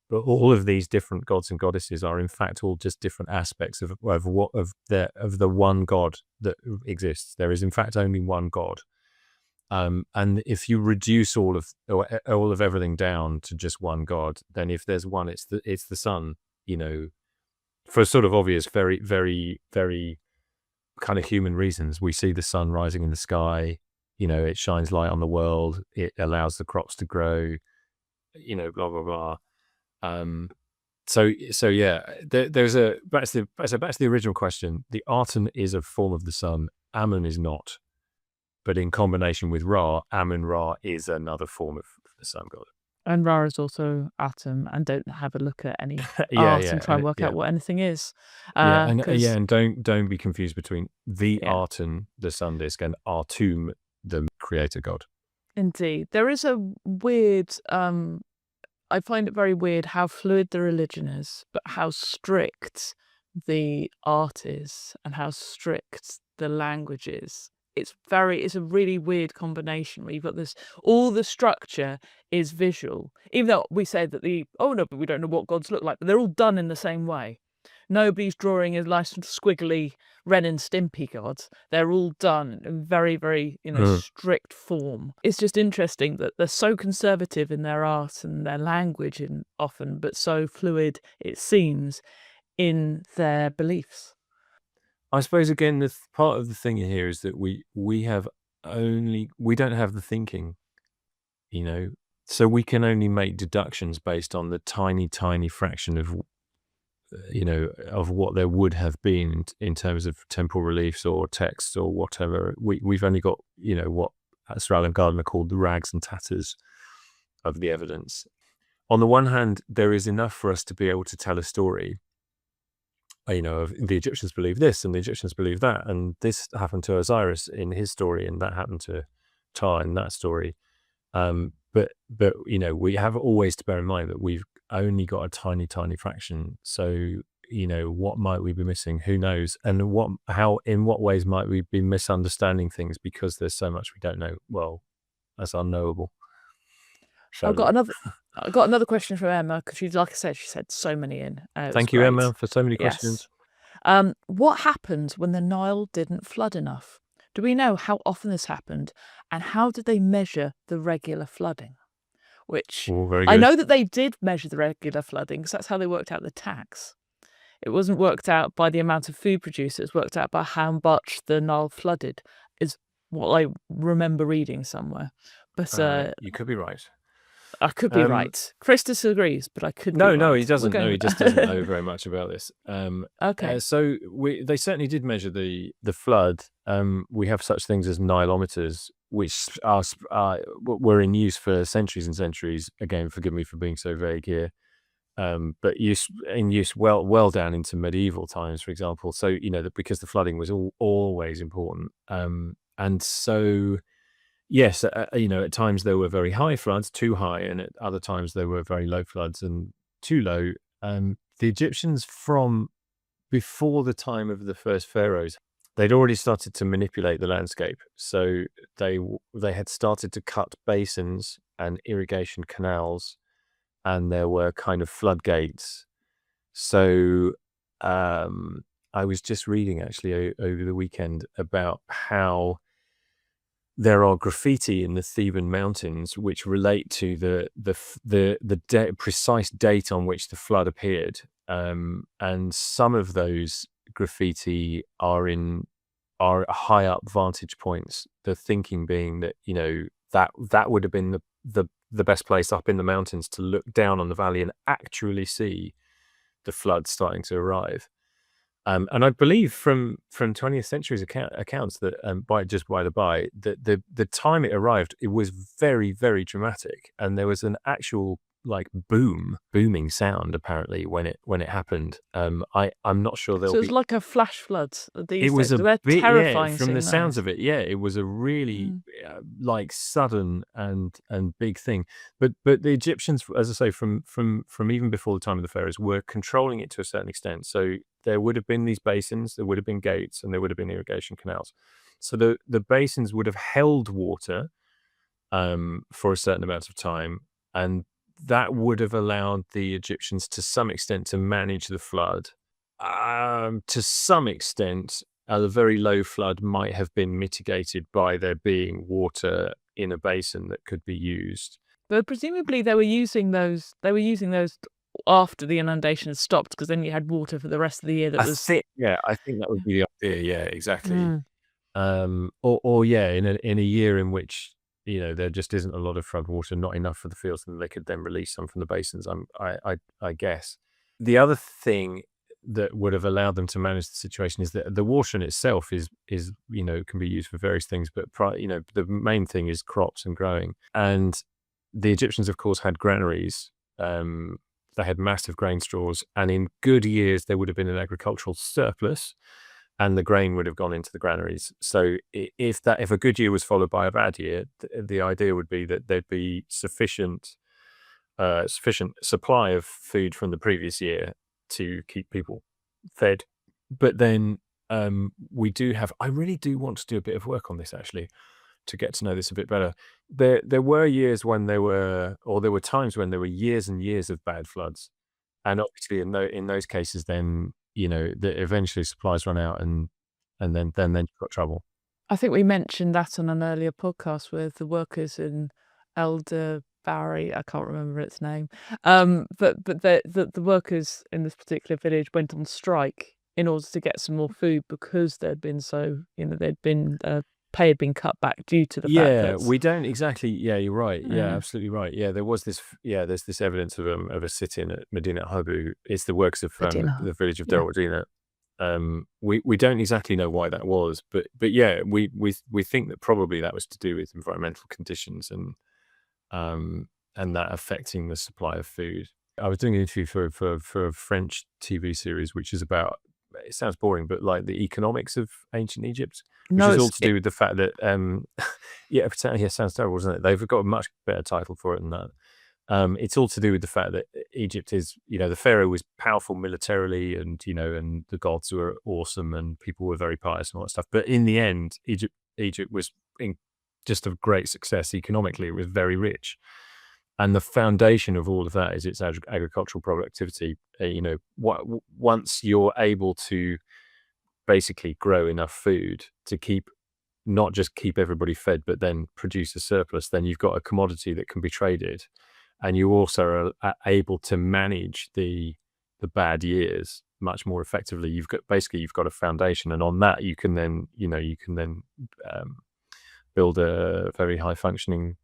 but all of these different gods and goddesses are in fact all just different aspects of the one god that exists. There is in fact only one god, and if you reduce all of everything down to just one god, then if there's one, it's the sun. For sort of obvious, very, very, very kind of human reasons. We see the sun rising in the sky. It shines light on the world. It allows the crops to grow. Blah blah blah. So yeah, there's back to the original question. The Arton is a form of the sun. Amun is not, but in combination with Ra, Amun Ra is another form of the sun god. And Ra is also Atum, and don't have a look at any art and try and work out what anything is. And don't be confused between the Arton, the sun disk, and Artum, the creator god. Indeed, there is a weird. I find it very weird how fluid the religion is, but how strict the art is, and how strict the language is. It's a really weird combination where you've got all the structure is visual, even though we say that but we don't know what gods look like, but they're all done in the same way. Nobody's drawing a nice squiggly Ren and Stimpy gods. They're all done in very, very, strict form. It's just interesting that they're so conservative in their art and their language often, but so fluid, it seems, in their beliefs. I suppose, again, the part of the thing here is that we don't have the thinking, so we can only make deductions based on the tiny, tiny fraction of, of what there would have been in terms of temple reliefs or texts or whatever. We've only got, what Sir Alan Gardner called the rags and tatters of the evidence. On the one hand, there is enough for us to be able to tell a story. Of the Egyptians believe this and the Egyptians believe that, and this happened to Osiris in his story, and that happened to Ptah in that story. But we have always to bear in mind that we've only got a tiny, tiny fraction. So, what might we be missing? Who knows? And in what ways might we be misunderstanding things because there's so much we don't know? Well, that's unknowable. I've got another question from Emma, because she's, like I said, she said so many in. Thank you, Emma, for so many questions. What happened when the Nile didn't flood enough? Do we know how often this happened, and how did they measure the regular flooding? Which I know that they did measure the regular flooding, because that's how they worked out the tax. It wasn't worked out by the amount of food produced, it was worked out by how much the Nile flooded, is what I remember reading somewhere. But you could be right. I could be right. Chris disagrees, but I could be right. No, he doesn't. No, he just doesn't know very much about this. Okay. So they certainly did measure the flood. We have such things as Nilometers, which were in use for centuries and centuries. Again, forgive me for being so vague here. but in use well down into medieval times, for example. So because the flooding was always important, and so yes, at times there were very high floods, too high, and at other times there were very low floods and too low. The Egyptians, from before the time of the first pharaohs, they'd already started to manipulate the landscape. So they had started to cut basins and irrigation canals, and there were kind of floodgates. So I was just reading actually over the weekend about how there are graffiti in the Theban mountains which relate to the precise date on which the flood appeared, and some of those graffiti are high up vantage points. The thinking being that that would have been the best place up in the mountains to look down on the valley and actually see the flood starting to arrive. And I believe from 20th century's accounts that by the time it arrived, it was very, very dramatic, and there was an actual booming sound apparently when it happened. I'm not sure So it was like a flash flood. It was a they're bit, terrifying. from the sounds of it. Yeah, it was a really sudden and big thing. But the Egyptians, as I say, from even before the time of the pharaohs, were controlling it to a certain extent. So there would have been these basins, there would have been gates, and there would have been irrigation canals. So the basins would have held water for a certain amount of time, and that would have allowed the Egyptians to some extent to manage the flood. To some extent, a very low flood might have been mitigated by there being water in a basin that could be used. But presumably they were using those after the inundation had stopped, because then you had water for the rest of the year. I think that would be the idea. Yeah, exactly. In a year in which there just isn't a lot of flood water, not enough for the fields, and they could then release some from the basins. I guess the other thing that would have allowed them to manage the situation is that the water in itself is can be used for various things, but the main thing is crops and growing. And the Egyptians, of course, had granaries. They had massive grain stores, and in good years there would have been an agricultural surplus, and the grain would have gone into the granaries. So if a good year was followed by a bad year, the idea would be that there'd be sufficient supply of food from the previous year to keep people fed. But then we do have, I really do want to do a bit of work on this actually, to get to know this a bit better. There were years when there were times when there were years and years of bad floods, and obviously in those cases, then eventually supplies run out, and then you've got trouble. I think we mentioned that on an earlier podcast with the workers in Elder Barry. I can't remember its name, but the workers in this particular village went on strike in order to get some more food, because there'd been pay had been cut back due to the fact that we don't exactly. Yeah, you're right. Yeah, absolutely right. Yeah, there was this. Yeah, there's this evidence of a sit-in at Medina Habu. It's the works of the village of Deir el-Medina. We don't exactly know why that was, but yeah, we think that probably that was to do with environmental conditions and that affecting the supply of food. I was doing an interview for a French TV series, which is about, it sounds boring, but like the economics of ancient Egypt, which is all to do with the fact that it sounds terrible, doesn't it? They've got a much better title for it than that. It's all to do with the fact that Egypt is, the pharaoh was powerful militarily, and and the gods were awesome, and people were very pious and all that stuff. But in the end, Egypt was just a great success economically. It was very rich, and the foundation of all of that is its agricultural productivity. Once you're able to basically grow enough food to not just keep everybody fed, but then produce a surplus, then you've got a commodity that can be traded. And you also are able to manage the bad years much more effectively. You've got a foundation, and on that you can then build a very high functioning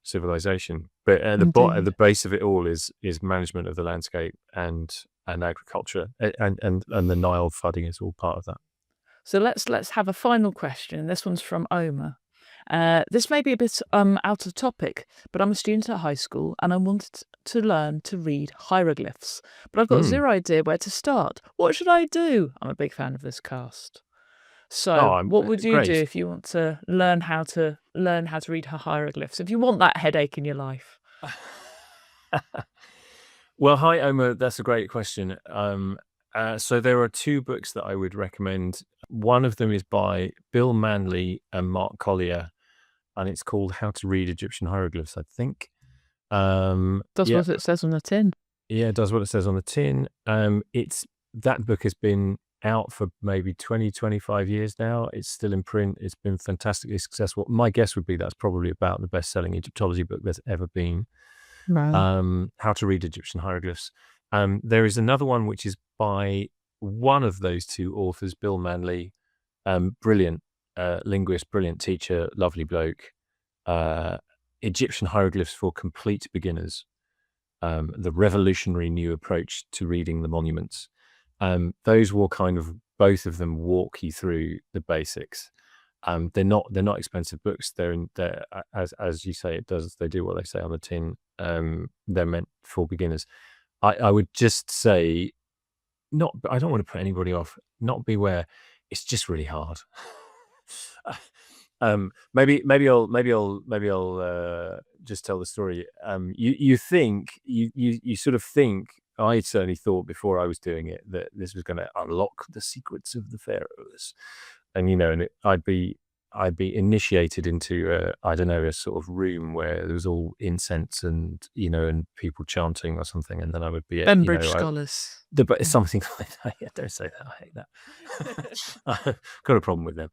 civilization. But at the base of it all is management of the landscape and agriculture, and the Nile flooding is all part of that. So let's have a final question. This one's from Ömer. This may be a bit out of topic, but I'm a student at high school and I wanted to learn to read hieroglyphs. But I've got Mm. zero idea where to start. What should I do? I'm a big fan of this cast. So, Oh, I'm what would you do great. if you want to learn how to read hieroglyphs? If you want that headache in your life? Well, hi, Ömer. That's a great question. So there are two books that I would recommend. One of them is by Bill Manley and Mark Collier, and it's called How to Read Egyptian Hieroglyphs, I think. Does yeah, what it says on the tin. yeah, it does what it says on the tin. That book has been out for maybe 20, 25 years now. It's still in print. It's been fantastically successful. My guess would be that's probably about the best-selling Egyptology book there's ever been. Right. How to Read Egyptian Hieroglyphs. There is another one which is by one of those two authors, Bill Manley, brilliant linguist, brilliant teacher, lovely bloke. Egyptian Hieroglyphs for Complete Beginners, the revolutionary new approach to reading the monuments. Those will kind of, both of them walk you through the basics. They're not expensive books. They're as you say, they do what they say on the tin. They're meant for beginners. I would just say, I don't want to put anybody off. Not beware. It's just really hard. Maybe I'll just tell the story. You sort of think, I certainly thought before I was doing it that this was going to unlock the secrets of the pharaohs, and I'd be initiated into I don't know, a sort of room where there was all incense and and people chanting or something, and then I would be Bembridge scholars. but something like that. Yeah, don't say that. I hate that. I've got a problem with them.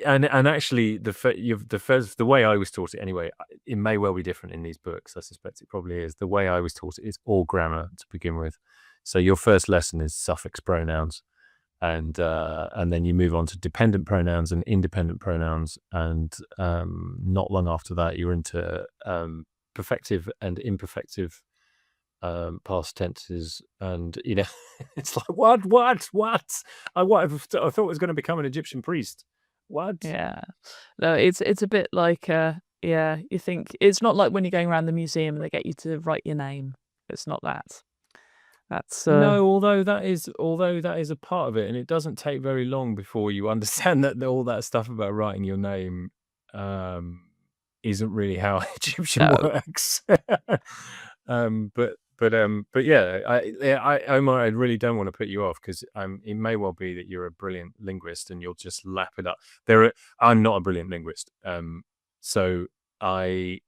And actually, the way I was taught it anyway, it may well be different in these books. I suspect it probably is. The way I was taught it is all grammar to begin with. So your first lesson is suffix pronouns, and then you move on to dependent pronouns and independent pronouns, and not long after that, you're into perfective and imperfective past tenses, and it's like what I thought I was going to become an Egyptian priest. What? Yeah. No, it's a bit like yeah, you think it's not like when you're going around the museum and they get you to write your name. It's not that. That's No, although that is a part of it, and it doesn't take very long before you understand that all that stuff about writing your name isn't really how Egyptian No. works. But yeah, Omar, I really don't want to put you off, because it may well be that you're a brilliant linguist and you'll just lap it up. I'm not a brilliant linguist, so I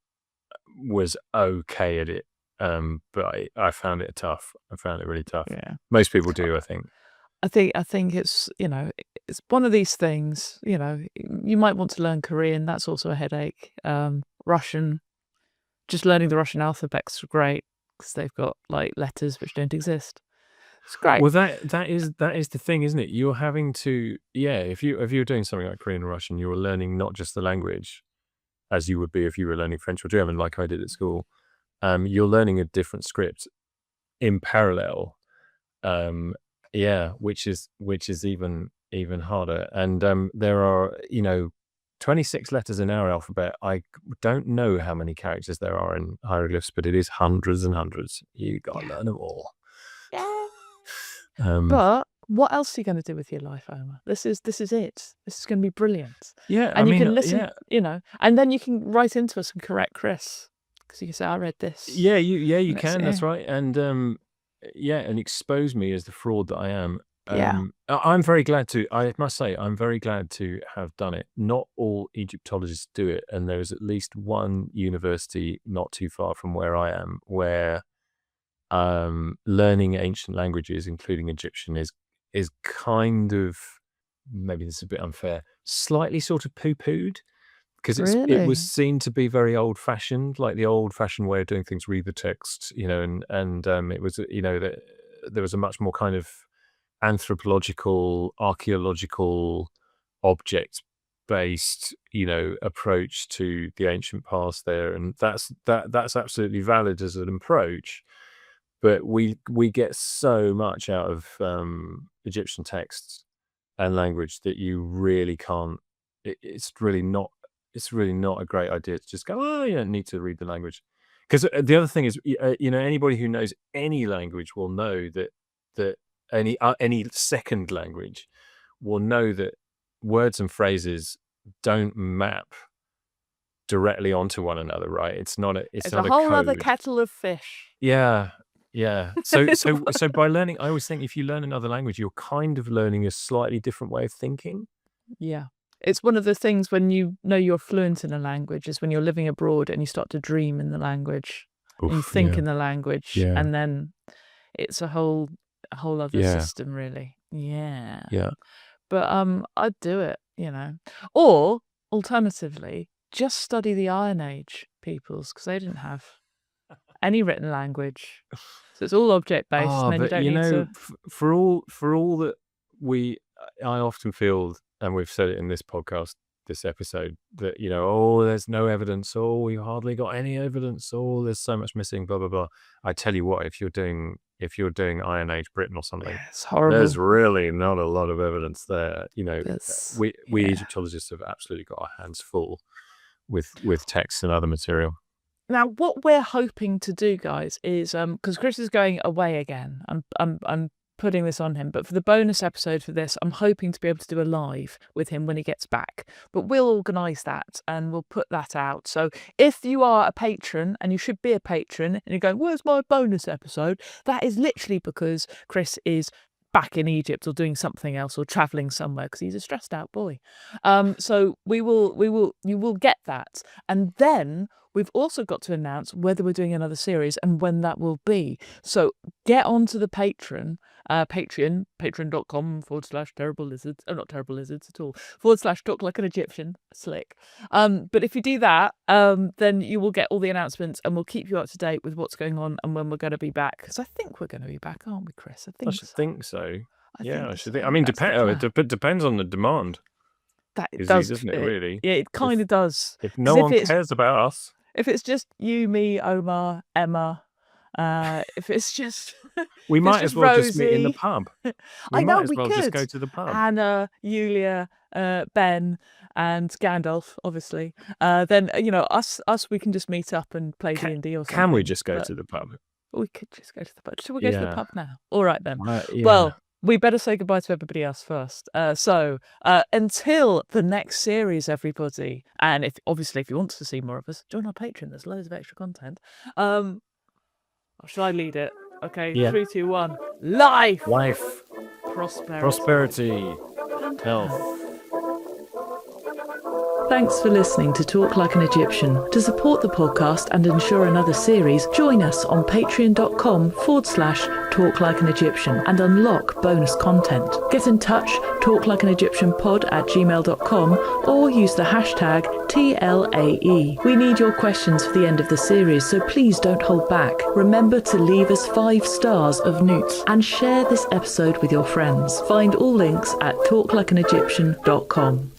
was okay at it, but I found it tough. I found it really tough. Yeah. Most people do, I think. I think it's it's one of these things. You might want to learn Korean. That's also a headache. Russian, just learning the Russian alphabet's great because they've got like letters which don't exist. It's great. Well, that is the thing, isn't it? You're having to, if you're doing something like Korean or Russian, you're learning not just the language, as you would be if you were learning French or German, like I did at school. You're learning a different script in parallel. Which is even harder. And there are 26 letters in our alphabet. I don't know how many characters there are in hieroglyphs, but it is hundreds and hundreds. You gotta learn them all. Yeah. But what else are you going to do with your life, Ömer? This is it. This is going to be brilliant. Yeah, and you can listen, and then you can write into us and correct Chris, because you can say, "I read this." Yeah, you can. That's it. right. And and expose me as the fraud that I am. Yeah. I'm very glad to. I must say, I'm very glad to have done it. Not all Egyptologists do it, and there is at least one university not too far from where I am where learning ancient languages, including Egyptian, is kind of, maybe this is a bit unfair, slightly sort of poo-pooed, because it Really? was seen to be very old-fashioned, like the old-fashioned way of doing things. Read the text, and it was, that there was a much more kind of anthropological, archaeological, object-based, approach to the ancient past there, and that's absolutely valid as an approach. But we get so much out of Egyptian texts and language that you really can't. It's really not. it's really not a great idea to just go, oh, you don't need to read the language. Because the other thing is, anybody who knows any language will know that any second language will know that words and phrases don't map directly onto one another, right? It's not a whole other code. kettle of fish. Yeah. So by learning, I always think if you learn another language, you're kind of learning a slightly different way of thinking. Yeah. It's one of the things when you know you're fluent in a language is when you're living abroad and you start to dream in the language. And you think in the language, and then it's a whole other system, really. Yeah. But I'd do it, or alternatively, just study the Iron Age peoples, because they didn't have any written language, so it's all object based. And then but you don't need to. For all that I often feel, and we've said it in this podcast, this episode, that there's no evidence, we hardly got any evidence, there's so much missing, blah blah blah. I tell you what, if you're doing Iron Age Britain or something, it's horrible. There's really not a lot of evidence there. We Egyptologists have absolutely got our hands full with texts and other material. Now, what we're hoping to do, guys, is because Chris is going away again. I'm putting this on him, but for the bonus episode for this, I'm hoping to be able to do a live with him when he gets back. But we'll organise that and we'll put that out. So if you are a patron, and you should be a patron, and you're going, where's my bonus episode? That is literally because Chris is back in Egypt or doing something else or traveling somewhere, because he's a stressed out boy. So you will get that. And then we've also got to announce whether we're doing another series and when that will be. So get onto the Patreon, patreon.com/terrible lizards. Oh, not terrible lizards at all. /talk like an Egyptian. Slick. But if you do that, then you will get all the announcements, and we'll keep you up to date with what's going on and when we're going to be back. Because I think we're going to be back, aren't we, Chris? I should think so. I should think. I mean, it depends on the demand. That it does, doesn't it? Really? Yeah, it kind of does. If no one cares about us, if it's just you, me, Ömer, Emma, if it's just we might as well Rosie. just meet in the pub. I know we could just go to the pub. Anna, Yulia, Ben, and Gandalf, obviously. Then us, we can just meet up and play D&D or something. Can we just go to the pub? We could just go to the pub. Should we go to the pub now? All right then. Yeah. Well, we better say goodbye to everybody else first. So until the next series, everybody, and if you want to see more of us, join our Patreon. There's loads of extra content. Shall I lead it? Okay, 3, 2, 1. Life, prosperity, health. Thanks for listening to Talk Like an Egyptian. To support the podcast and ensure another series, join us on patreon.com/Talk Like an Egyptian and unlock bonus content. Get in touch, talklikeanegyptianpod@gmail.com, or use the hashtag TLAE. We need your questions for the end of the series, so please don't hold back. Remember to leave us 5 stars of newts and share this episode with your friends. Find all links at talklikeanegyptian.com.